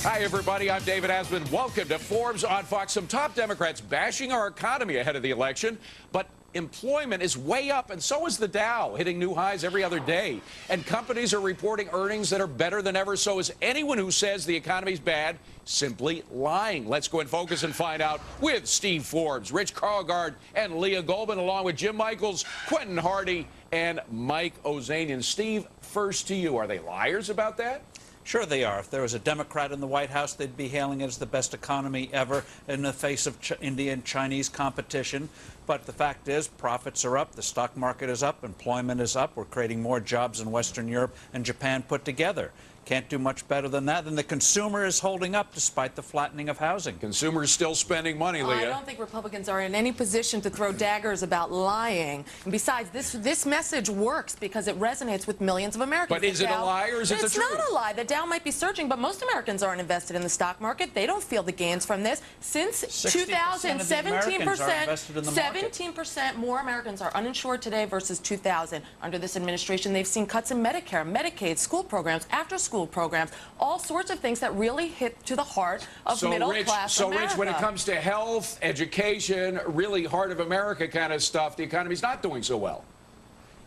Hi, everybody. I'm David Asman. Welcome to Forbes on Fox. Some top Democrats bashing our economy ahead of the election, but employment is way up, and so is the Dow, hitting new highs every other day. And companies are reporting earnings that are better than ever. So is anyone who says the economy's bad simply lying? Let's go in focus and find out with Steve Forbes, Rich Karlgaard, and Leah Goldman, along with Jim Michaels, Quentin Hardy, and Mike Ozanian. Steve, first to you. Are they liars about that? Sure they are. If there was a Democrat in the White House, they'd be hailing it as the best economy ever in the face of Indian and Chinese competition. But the fact is, profits are up, the stock market is up, employment is up. We're creating more jobs in Western Europe and Japan put together. Can't do much better than that. And the consumer is holding up despite the flattening of housing. Consumers still spending money, Leah. I don't think Republicans are in any position to throw daggers about lying. And besides, this message works because it resonates with millions of Americans. But is it a lie or is it the truth? It's not a lie. The Dow might be surging, but most Americans aren't invested in the stock market. They don't feel the gains from this. Since 2000, 17% more Americans are uninsured today versus 2000. Under this administration, they've seen cuts in Medicare, Medicaid, school programs, after-school programs, all sorts of things that really hit to the heart of middle-class America. Rich, when it comes to health, education, really heart of America kind of stuff, the economy's not doing so well.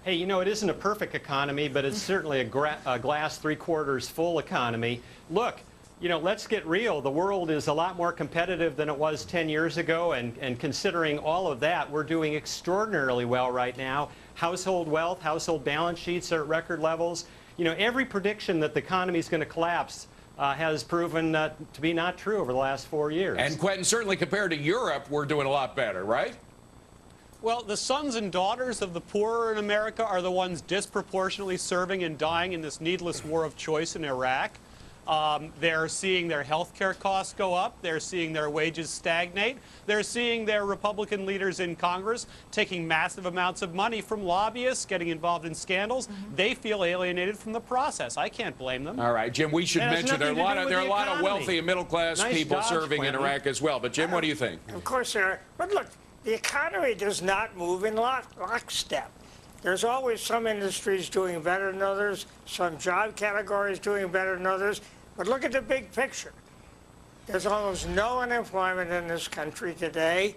Hey, you know, it isn't a perfect economy, but it's certainly a glass three-quarters full economy. Look, you know, let's get real. The world is a lot more competitive than it was 10 years ago, and considering all of that, we're doing extraordinarily well right now. Household wealth, household balance sheets are at record levels. You know, every prediction that the economy is going to collapse has proven to be not true over the last 4 years. And Quentin, certainly compared to Europe, we're doing a lot better, right? Well, the sons and daughters of the poor in America are the ones disproportionately serving and dying in this needless war of choice in Iraq. They're seeing their health care costs go up. They're seeing their wages stagnate. They're seeing their Republican leaders in Congress taking massive amounts of money from lobbyists, getting involved in scandals. They feel alienated from the process. I can't blame them. All right, Jim, we should mention there are a lot of wealthy and middle-class people serving in Iraq as well. But, Jim, what do you think? Of course there are. But, look, the economy does not move in lockstep. There's always some industries doing better than others, some job categories doing better than others. But look at the big picture. There's almost no unemployment in this country today.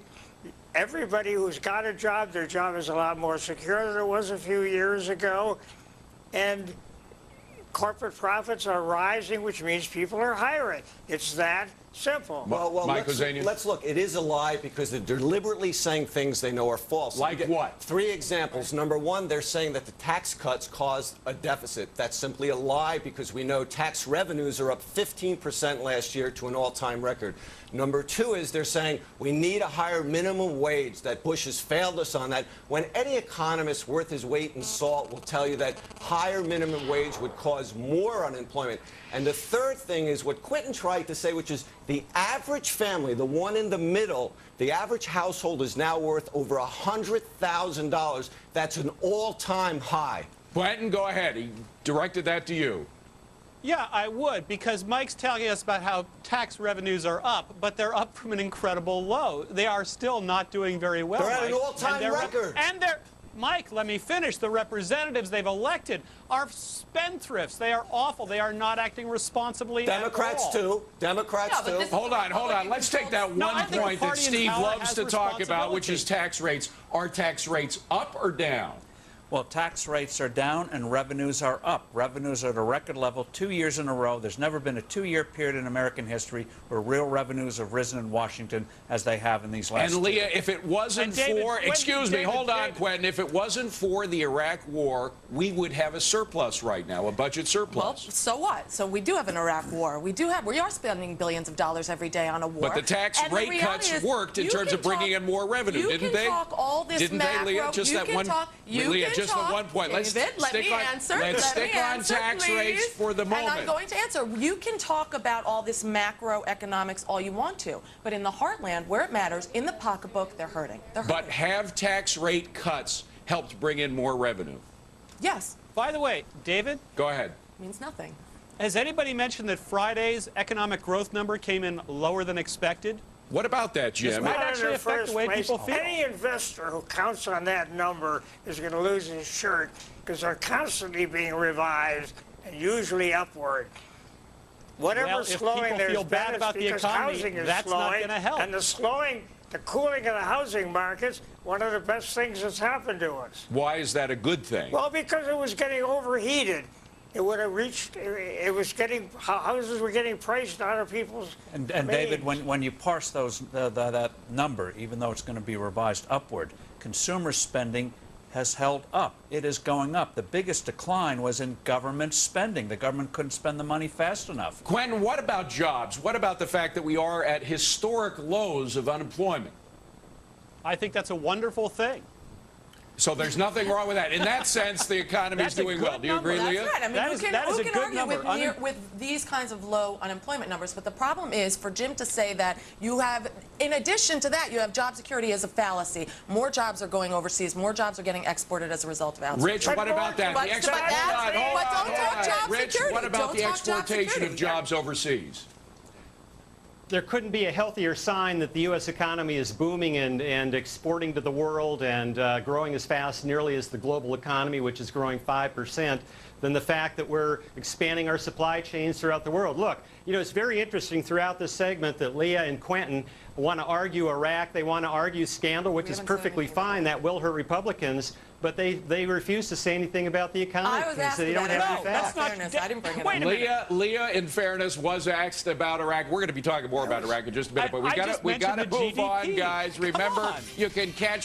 Everybody who's got a job, their job is a lot more secure than it was a few years ago. And corporate profits are rising, which means people are hiring. It's that simple. Well, let's look. It is a lie because they're deliberately saying things they know are false. Like what? 3 examples. Number one, they're saying that the tax cuts caused a deficit. That's simply a lie because we know tax revenues are up 15% last year to an all-time record. Number two is they're saying we need a higher minimum wage, that Bush has failed us on that, when any economist worth his weight in salt will tell you that higher minimum wage would cause more unemployment. And the third thing is what Quentin tried to say, which is the average family, the one in the middle, the average household is now worth over $100,000. That's an all-time high. Quentin, go ahead. He directed that to you. Yeah, I would, because Mike's telling us about how tax revenues are up, but they're up from an incredible low. They are still not doing very well. They're at an all-time record. Mike, let me finish. The representatives they've elected are spendthrifts. They are awful. They are not acting responsibly Democrats at all. too. Democrats too. Hold on. Let's take that one point that Steve loves to talk about, which is tax rates. Are tax rates up or down? Well, tax rates are down and revenues are up. Revenues are at a record level 2 years in a row. There's never been a 2-year period in American history where real revenues have risen in Washington as they have in these last And Leah, if it wasn't for, Quentin, if it wasn't for the Iraq war, we would have a surplus right now, a budget surplus. Well, so what? So we do have an Iraq war. We are spending billions of dollars every day on a war. But the tax rate cuts worked in terms of bringing in more revenue, didn't they? Didn't they, Leah? Just that one. Leah, just the one point. Let's stick on tax rates for the moment. And I'm going to answer. You can talk about all this macroeconomics all you want to, but in the heartland, where it matters, in the pocketbook, they're hurting. But have tax rate cuts helped bring in more revenue? Yes. By the way, David? Go ahead. Means nothing. Has anybody mentioned that Friday's economic growth number came in lower than expected? What about that, Jim? This might actually affect the way people feel. Any investor who counts on that number is going to lose his shirt because they're constantly being revised and usually upward. Whatever's if slowing, people there's feel bad about the because economy, housing is that's not slowing, going to help. and the cooling of the housing markets, one of the best things that's happened to us. Why is that a good thing? Well, because it was getting overheated. It would have reached, it was getting, houses were getting priced out of people's And means. David, when you parse those that number, even though it's going to be revised upward, consumer spending has held up. It is going up. The biggest decline was in government spending. The government couldn't spend the money fast enough. Quentin, what about jobs? What about the fact that we are at historic lows of unemployment? I think that's a wonderful thing. So there's nothing wrong with that. In that sense, the economy is That's a doing good well. Do you number. agree, That's Leah? right. I mean, That who is can a good argue number. with these kinds of low unemployment numbers? But the problem is for Jim to say that you have, in addition to that, you have job security as a fallacy. More jobs are going overseas. More jobs are getting exported as a result of outsourcing. Rich, what about that? But- The but don't talk job Rich, security. what about Don't the talk job exportation security. of jobs overseas? There couldn't be a healthier sign that the U.S. economy is booming and exporting to the world and growing as fast nearly as the global economy, which is growing 5%, than the fact that we're expanding our supply chains throughout the world. Look, you know, it's very interesting throughout this segment that Leah and Quentin want to argue Iraq, they want to argue scandal, which is perfectly fine. That will hurt Republicans. But they refuse to say anything about the economy. I was They asked say they don't about have it. any facts. Fairness, I didn't bring it Wait up. a minute. Leah, in fairness, was asked about Iraq. We're going to be talking more about Iraq in just a minute, but we I got just to mentioned move the on, GDP. guys. Come Remember, on. you can catch